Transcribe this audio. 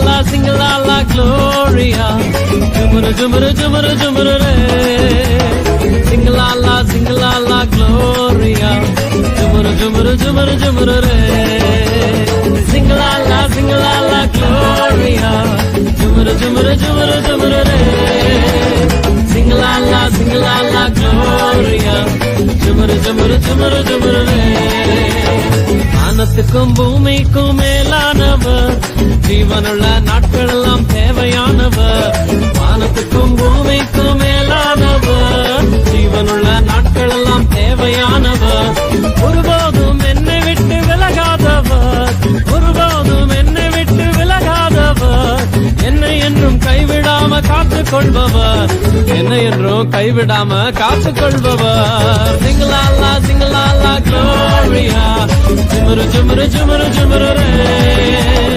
la Gloria. Jumuru jumuru jumuru jumuru re. Sing la la Gloria. Jumuru jumuru jumuru jumuru re. Sing la la Gloria. Jumuru jumuru jumuru jumuru re. Sing la la Gloria. Jumuru jumuru jumuru jumuru re. வானத்துக்கும் பூமிக்கும் மேலானவர், ஜீவனுள்ள நாட்கள் எல்லாம் தேவையானவர். வானத்துக்கும் பூமிக்கும் மேலானவர், ஜீவனுள்ள நாட்கள் எல்லாம் தேவையானவர். ஒருபோதும் என்னை விட்டு விலகாதவர், ஒருபோதும் என்னை விட்டு விலகாதவர். என்னை என்றும் கைவிடாம காத்துக் கொள்பவர், என்னை என்றும் கைவிடாம காத்துக் கொள்பவர். சிங்களா Gloria. Jumuru jumuru jumuru jumuru re.